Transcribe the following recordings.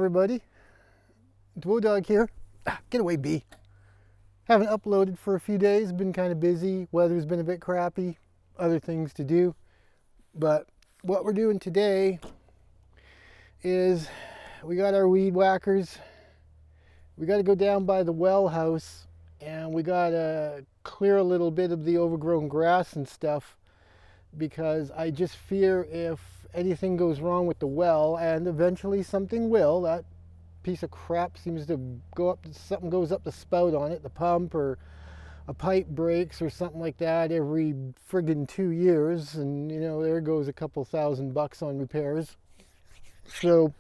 everybody, dwoodog here. Get away, bee. Haven't uploaded for a few days, been kind of busy, weather's been a bit crappy, other things to do. But what we're doing today is we got our weed whackers. We got to go down by the well house and we got to clear a little bit of the overgrown grass and stuff, because I just fear if anything goes wrong with the well, and eventually something will, that piece of crap seems to go up, something goes up the spout on it, the pump, or a pipe breaks or something like that every friggin' 2 years, and you know, there goes a couple $1,000 on repairs. So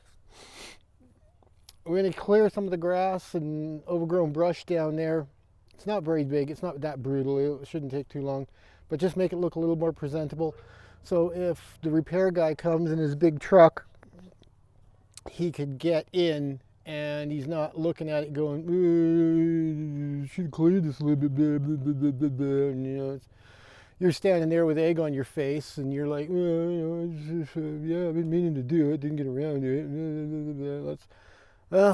we're going to clear some of the grass and overgrown brush down there. It's not very big, it's not that brutal, it shouldn't take too long, but just make it look a little more presentable. So if the repair guy comes in his big truck, he could get in and he's not looking at it going, should clear this a little bit, blah, blah, blah, blah, blah. And you know, you're standing there with egg on your face and you're like, well, you know, just, yeah, I've been meaning to do it, didn't get around to it.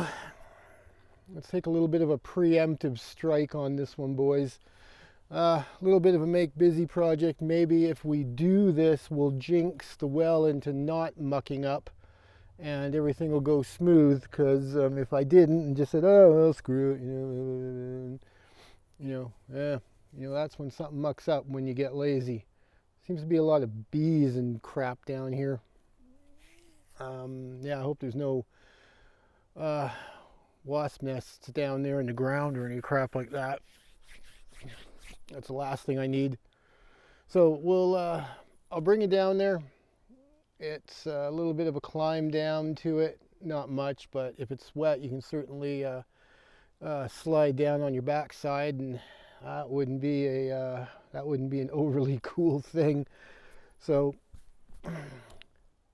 Let's take a little bit of a preemptive strike on this one, boys. A little bit of a make busy project. Maybe if we do this, we'll jinx the well into not mucking up and everything will go smooth, because if I didn't and just said, oh well, screw it, that's when something mucks up, when you get lazy. Seems to be a lot of bees and crap down here. Yeah, I hope there's no wasp nests down there in the ground or any crap like that. That's the last thing I need. So I'll bring you down there. It's a little bit of a climb down to it, not much, but if it's wet, you can certainly slide down on your backside, and that wouldn't be an overly cool thing. So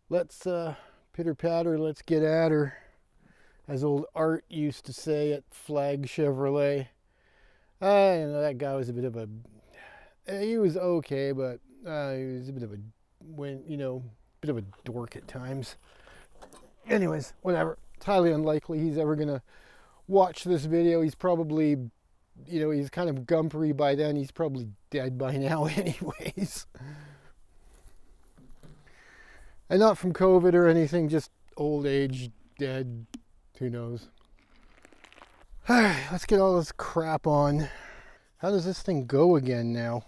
let's pitter patter, let's get at her, as old Art used to say at Flag Chevrolet. You know, that guy was a bit of a, he was okay, but he was a bit of a, bit of a dork at times. Anyways, whatever. It's highly unlikely he's ever gonna watch this video. He's probably, he's kind of gumpery by then. He's probably dead by now anyways. And not from COVID or anything, just old age, dead, who knows. Alright, let's get all this crap on. How does this thing go again now?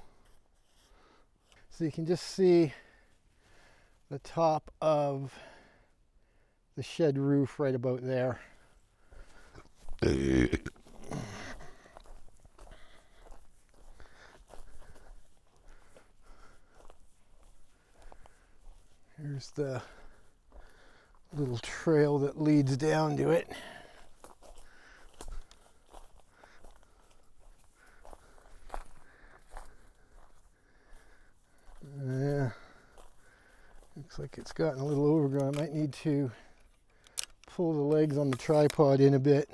So you can just see the top of the shed roof right about there. Here's the little trail that leads down to it. Yeah, looks like it's gotten a little overgrown. I might need to pull the legs on the tripod in a bit.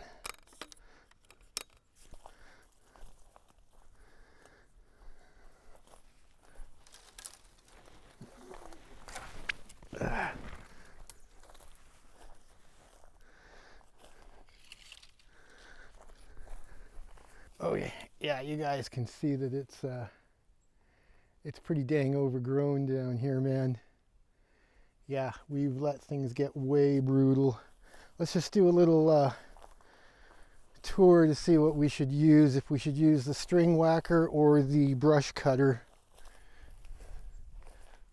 Oh yeah, you guys can see that it's pretty dang overgrown down here, man. Yeah, we've let things get way brutal. Let's just do a little tour to see what we should use, if we should use the string whacker or the brush cutter.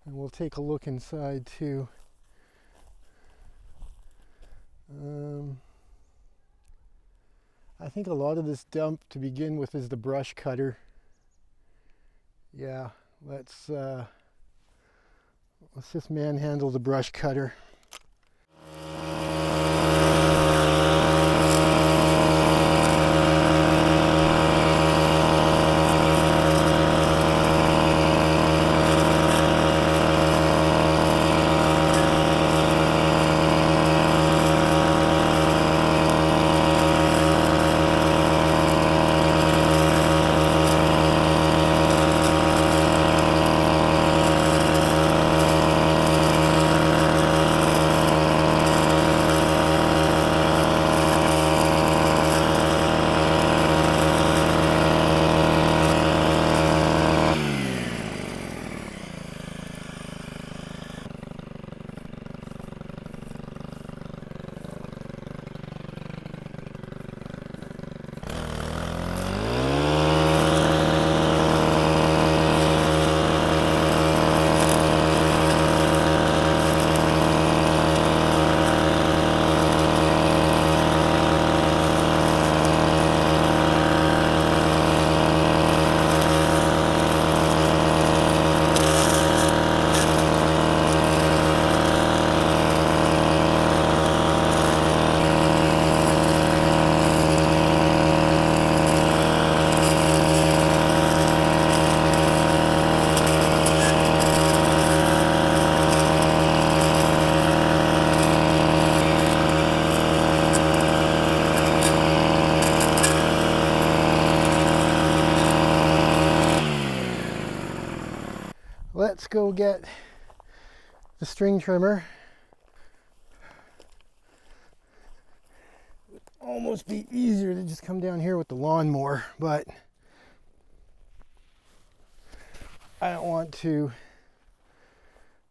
And we'll take a look inside too. I think a lot of this dump to begin with is the brush cutter. Yeah, let's just manhandle the brush cutter. let's go get the string trimmer. It would almost be easier to just come down here with the lawnmower, but I don't want to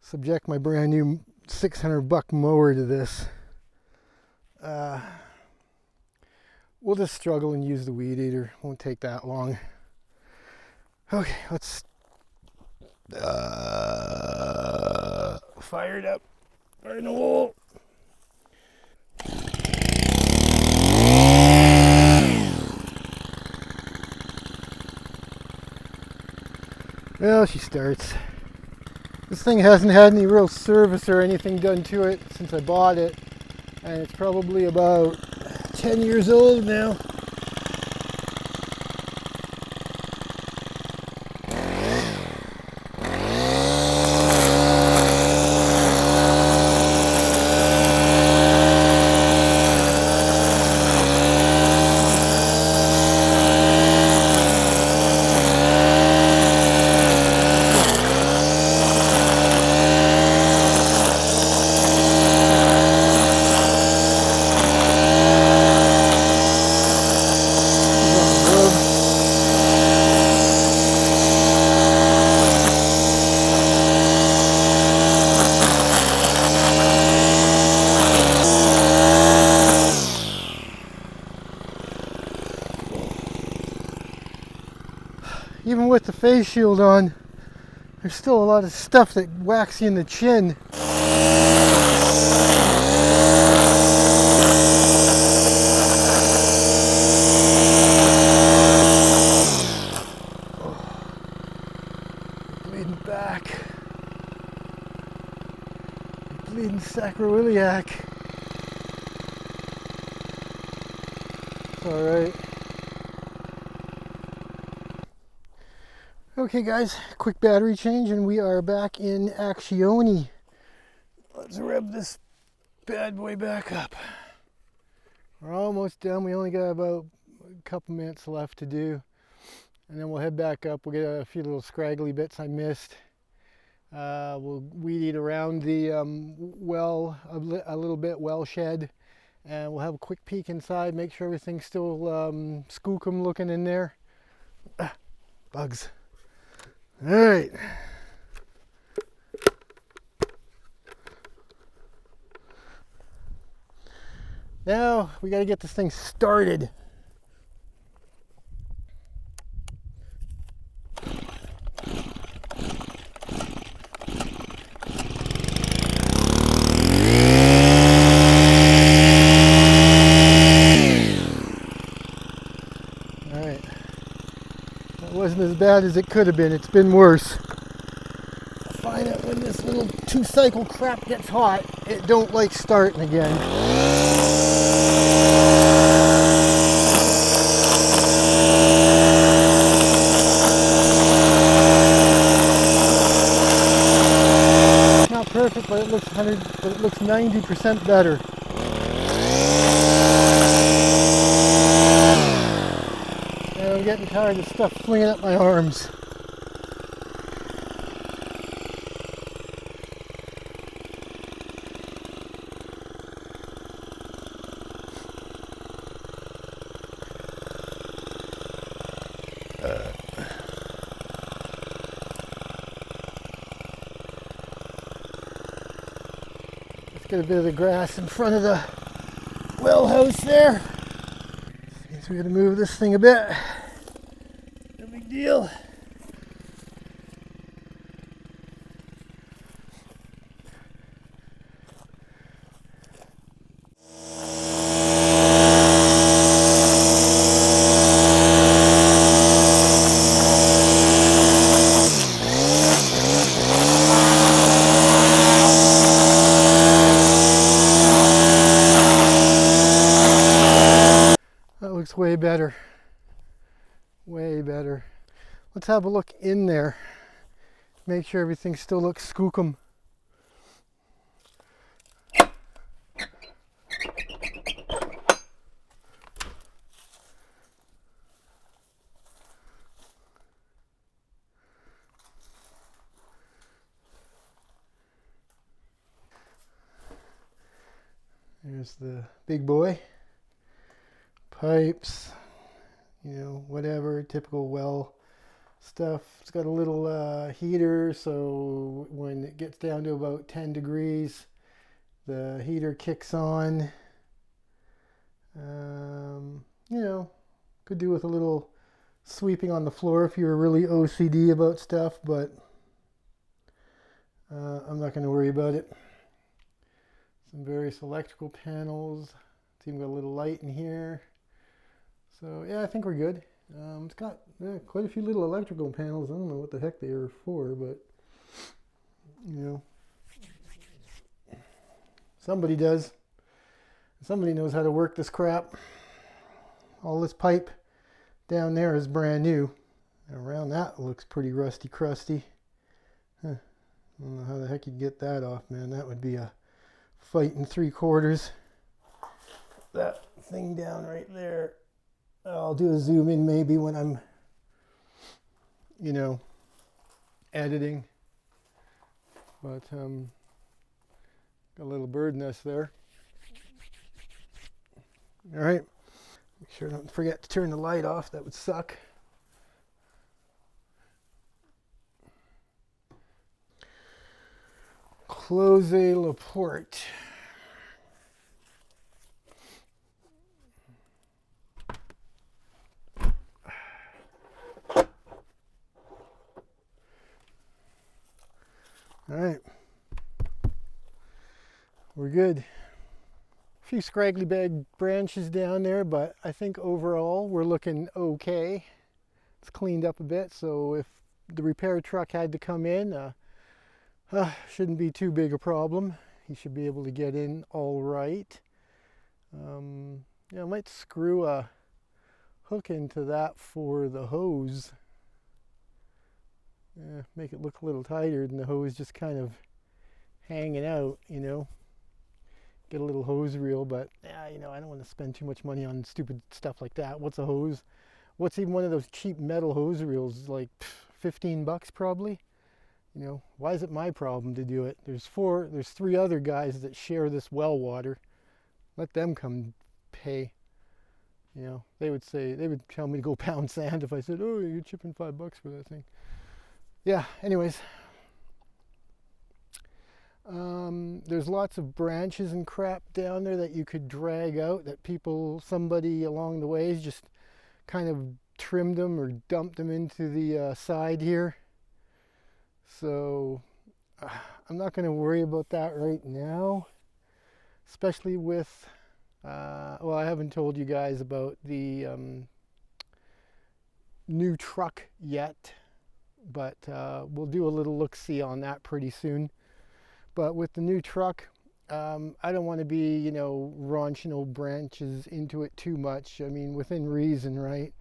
subject my brand new $600 mower to this. We'll just struggle and use the weed eater. Won't take that long. Okay, let's fire it up. Fire in the hole. Well, she starts. This thing hasn't had any real service or anything done to it since I bought it, and it's probably about 10 years old now. Even with the face shield on, there's still a lot of stuff that whacks you in the chin. Bleeding back. Bleeding sacroiliac. It's alright. Okay guys, quick battery change and we are back in Actione. Let's rev this bad boy back up. We're almost done. We only got about a couple minutes left to do. And then we'll head back up. We'll get a few little scraggly bits I missed. We'll weed eat around the well a little bit, well shed. And we'll have a quick peek inside, make sure everything's still skookum looking in there. Bugs. All right. Now we got to get this thing started. All right. That wasn't as bad as it could have been. It's been worse. I find that when this little 2-cycle crap gets hot, it don't like starting again. Not perfect, but it looks 90% better. And I'm getting tired of stuff flinging up my arms. Let's get a bit of the grass in front of the well house there. Means we got to move this thing a bit. No big deal. Looks way better. Way better. Let's have a look in there. Make sure everything still looks skookum. There's the big boy. Pipes, whatever, typical well stuff. It's got a little heater, so when it gets down to about 10 degrees, the heater kicks on. Could do with a little sweeping on the floor if you're really OCD about stuff, but I'm not going to worry about it. Some various electrical panels. It's even got a little light in here. So yeah, I think we're good. It's got quite a few little electrical panels. I don't know what the heck they are for, but somebody does. Somebody knows how to work this crap. All this pipe down there is brand new. Around that looks pretty rusty crusty. Huh. I don't know how the heck you'd get that off, man. That would be a fight in 3/4. That thing down right there. I'll do a zoom in maybe when I'm, editing. But got a little bird nest there. All right. Make sure I don't forget to turn the light off. That would suck. Close la porte. All right. We're good. A few scraggly bag branches down there, but I think overall we're looking okay. It's cleaned up a bit, so if the repair truck had to come in, shouldn't be too big a problem. He should be able to get in all right. I might screw a hook into that for the hose. Make it look a little tighter than the hose just kind of hanging out, Get a little hose reel, but I don't want to spend too much money on stupid stuff like that. What's a hose? What's even one of those cheap metal hose reels? Like $15 probably. Why is it my problem to do it? There's 3 other guys that share this well water. Let them come pay. They would tell me to go pound sand if I said, oh, you're chipping $5 for that thing. Yeah, anyways. There's lots of branches and crap down there that you could drag out that somebody along the way has just kind of trimmed them or dumped them into the side here. So I'm not going to worry about that right now, especially with, I haven't told you guys about the new truck yet, but we'll do a little look-see on that pretty soon. But with the new truck, I don't want to be, raunching old branches into it too much. I mean, within reason, right?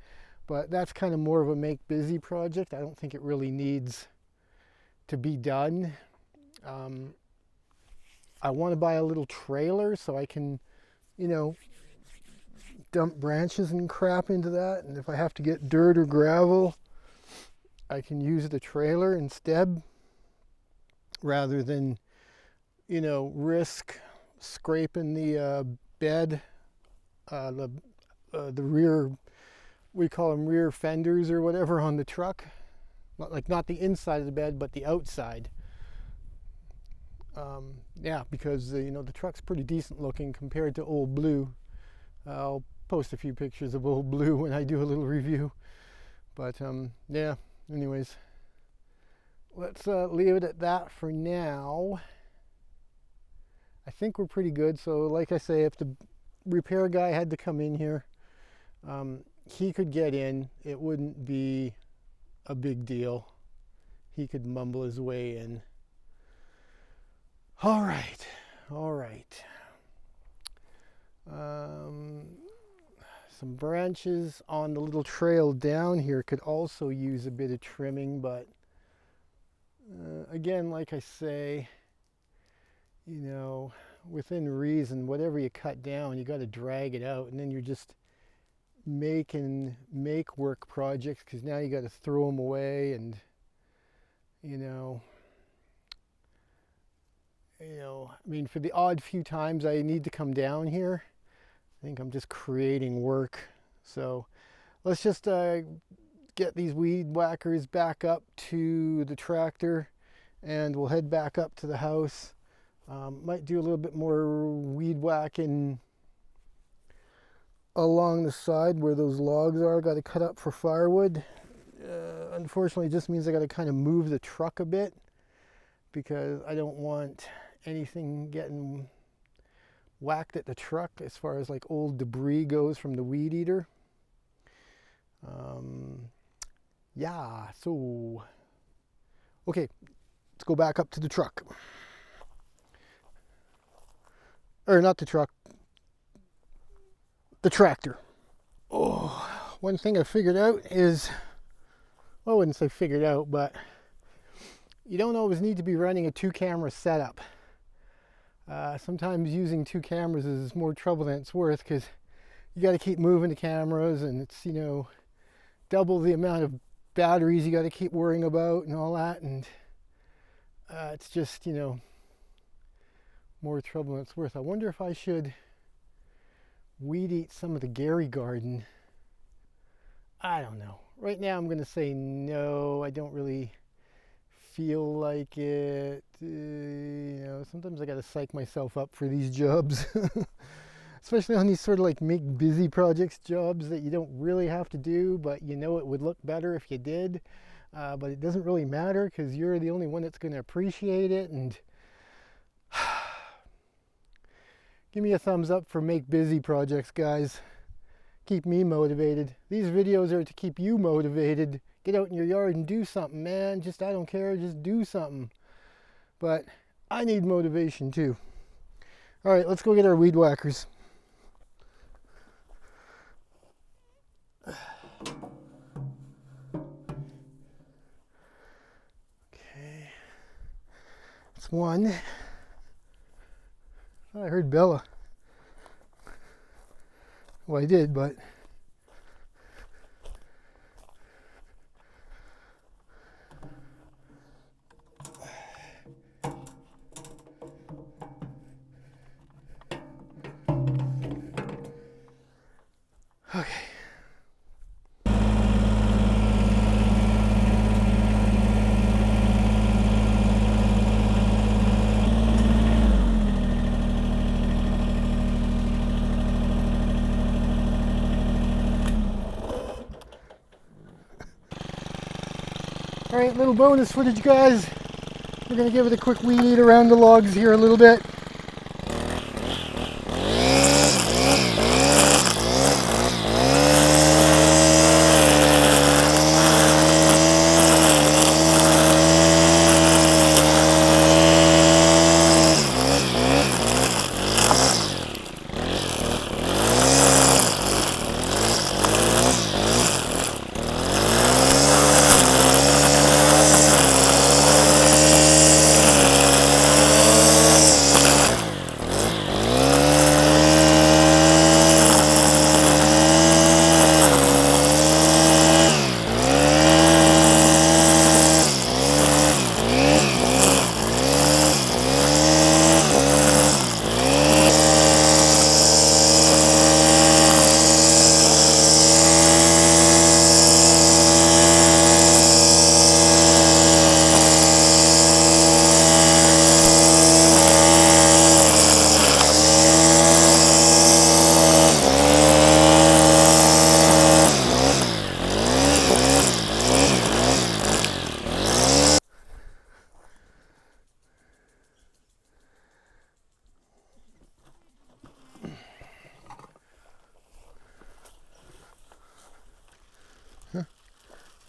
But that's kind of more of a make busy project. I don't think it really needs to be done. I want to buy a little trailer so I can, dump branches and crap into that. And if I have to get dirt or gravel, I can use the trailer instead rather than risk scraping the bed, the rear, we call them rear fenders or whatever on the truck. Not the inside of the bed, but the outside. Because the truck's pretty decent looking compared to Old Blue. I'll post a few pictures of Old Blue when I do a little review. But anyways, let's leave it at that for now. I think we're pretty good. So like I say, if the repair guy had to come in here, he could get in. It wouldn't be a big deal. He could mumble his way in. All right. Some branches on the little trail down here could also use a bit of trimming, but again, like I say, within reason, whatever you cut down, you got to drag it out, and then you're just making make work projects because now you got to throw them away, and you know, I mean, for the odd few times I need to come down here, I think I'm just creating work. So let's just get these weed whackers back up to the tractor and we'll head back up to the house. Might do a little bit more weed whacking along the side where those logs are. Got to cut up for firewood. Unfortunately, it just means I got to kind of move the truck a bit because I don't want anything getting whacked at the truck as far as like old debris goes from the weed eater. Yeah, so okay, let's go back up to the truck. Or not the truck, the tractor. Oh, one thing I figured out is, well, I wouldn't say figured out, but you don't always need to be running a 2-camera setup. Sometimes using 2 cameras is more trouble than it's worth because you got to keep moving the cameras, and it's, you know, double the amount of batteries you got to keep worrying about and all that, and it's just, you know, more trouble than it's worth. I wonder if I should weed eat some of the Gary garden. I don't know. Right now I'm going to say no. I don't really feel like it. You know, sometimes I got to psych myself up for these jobs. Especially on these sort of like make busy projects jobs that you don't really have to do, but you know it would look better if you did. But it doesn't really matter because you're the only one that's going to appreciate it. And give me a thumbs up for make busy projects, guys. Keep me motivated. These videos are to keep you motivated. Get out in your yard and do something, man. Just, I don't care, just do something. But I need motivation too. All right, let's go get our weed whackers. Okay, that's one. I heard Bella. Well, I did, but okay. All right, little bonus footage, guys. We're gonna give it a quick weed eat around the logs here a little bit.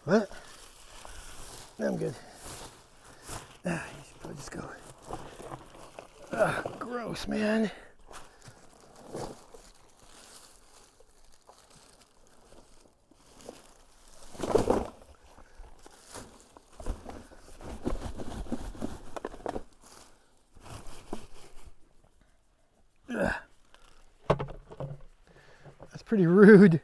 What? I'm good. You should probably just go. Gross, man. That's pretty rude.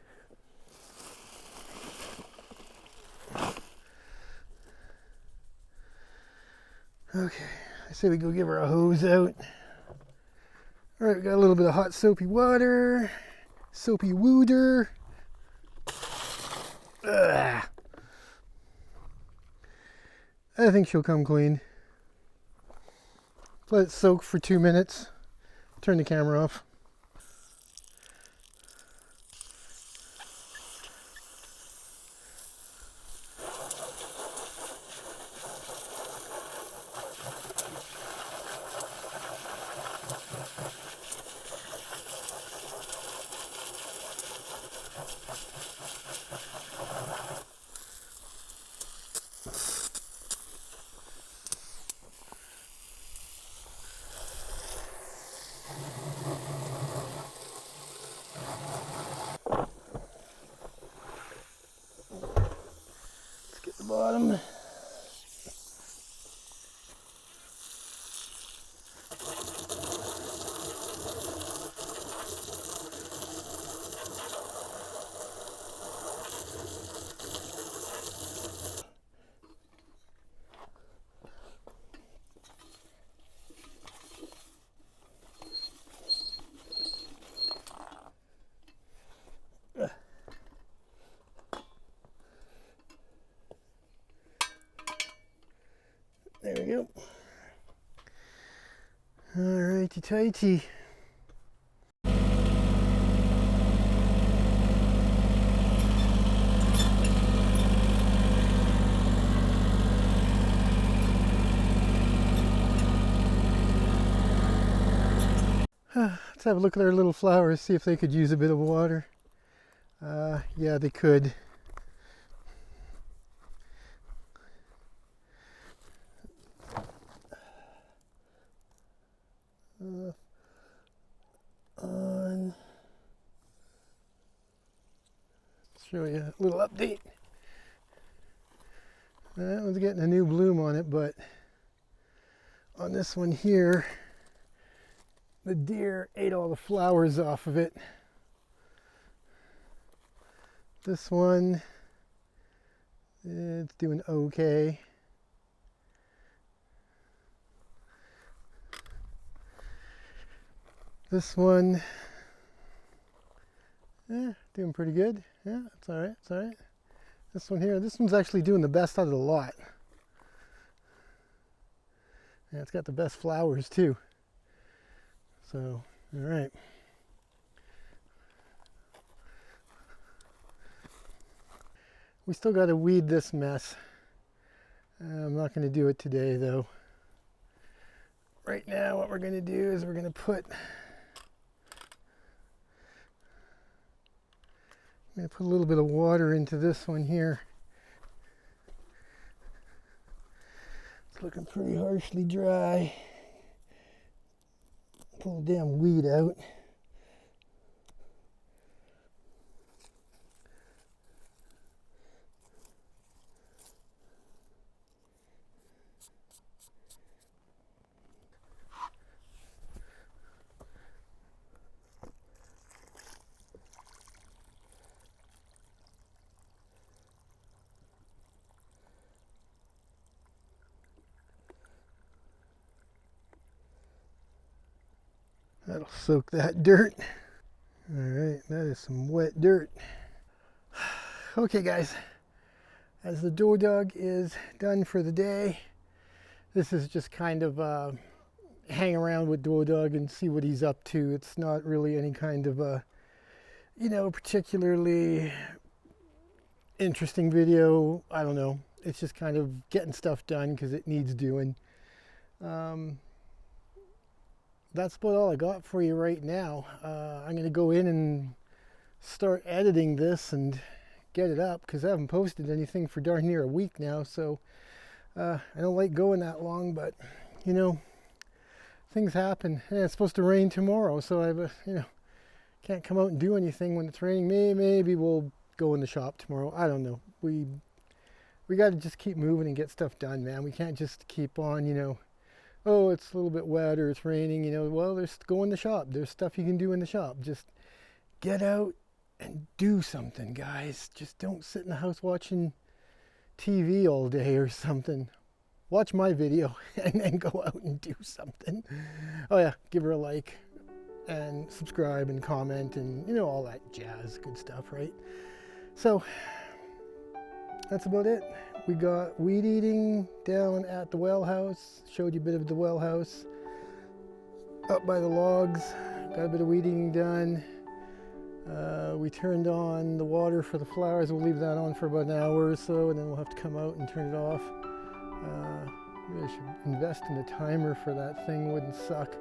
Okay, I Say we go give her a hose out. All right, we got a little bit of hot soapy water, soapy wooder. Ugh. I think she'll come clean. Let it soak for 2 minutes. Turn the camera off. Get the bottom. There we go. Alrighty tighty. Let's have a look at our little flowers, see if they could use a bit of water. Yeah, they could. Show you a little update. That one's getting a new bloom on it, but on this one here, the deer ate all the flowers off of it. This one, it's doing okay. This one, doing pretty good. Yeah, it's all right, it's all right. This one here, this one's actually doing the best out of the lot. Yeah, it's got the best flowers too. So, all right. We still got to weed this mess. I'm not going to do it today though. Right now what we're going to do is we're going to put I'm going to put a little bit of water into this one here. It's looking pretty harshly dry. Pull the damn weed out. That'll soak that dirt. All right, that is some wet dirt. Okay guys, as the dwoodog is done for the day, this is just kind of hang around with dwoodog and see what he's up to. It's not really any kind of particularly interesting video. I don't know. It's just kind of getting stuff done because it needs doing. That's about all I got for you right now. I'm going to go in and start editing this and get it up because I haven't posted anything for darn near a week now. So I don't like going that long, but things happen. And it's supposed to rain tomorrow, so I can't come out and do anything when it's raining. Maybe we'll go in the shop tomorrow. I don't know. We got to just keep moving and get stuff done, man. We can't just keep on, oh, it's a little bit wet or it's raining, well, go in the shop. There's stuff you can do in the shop. Just get out and do something, guys. Just don't sit in the house watching TV all day or something. watch my video and then go out and do something. Oh yeah, give her a like and subscribe and comment and you know, all that jazz, good stuff, right? So that's about it. We got weed eating down at the well house. Showed you a bit of the well house. Up by the logs, got a bit of weed eating done. We turned on the water for the flowers. We'll leave that on for about an hour or so, and then we'll have to come out and turn it off. Really should invest in a timer for that thing, wouldn't suck.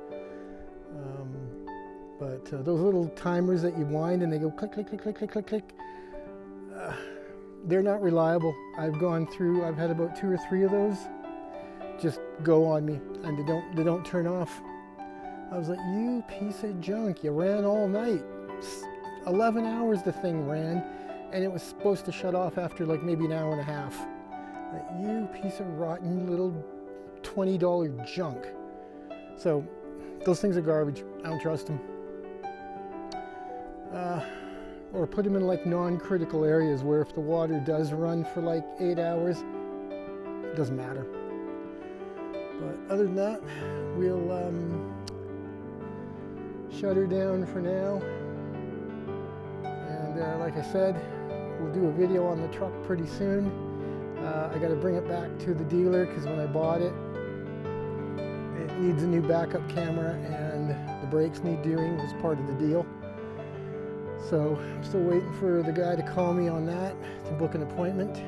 But those little timers that you wind and they go click, click, click, click, click, click, click, they're not reliable. I've had about 2 or 3 of those just go on me, and they don't turn off. I was like, you piece of junk, you ran all night. 11 hours the thing ran, and it was supposed to shut off after like maybe an hour and a half. Like, you piece of rotten little $20 junk. So those things are garbage. I don't trust them. Or put them in like non-critical areas where if the water does run for like 8 hours, it doesn't matter. But other than that, we'll shut her down for now. And like I said, we'll do a video on the truck pretty soon. I got to bring it back to the dealer because when I bought it, it needs a new backup camera and the brakes need doing as part of the deal. So I'm still waiting for the guy to call me on that to book an appointment.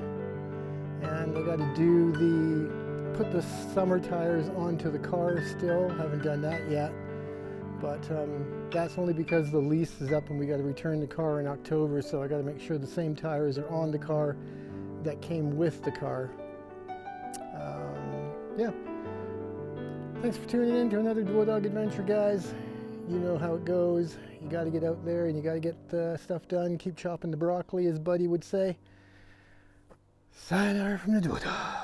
And I got to put the summer tires onto the car still. Haven't done that yet. But that's only because the lease is up and we got to return the car in October. So I got to make sure the same tires are on the car that came with the car. Yeah. Thanks for tuning in to another dwoodog adventure, guys. You know how it goes. You got to get out there and you got to get stuff done. Keep chopping the broccoli, as Buddy would say. Sayonara from the dwoodog.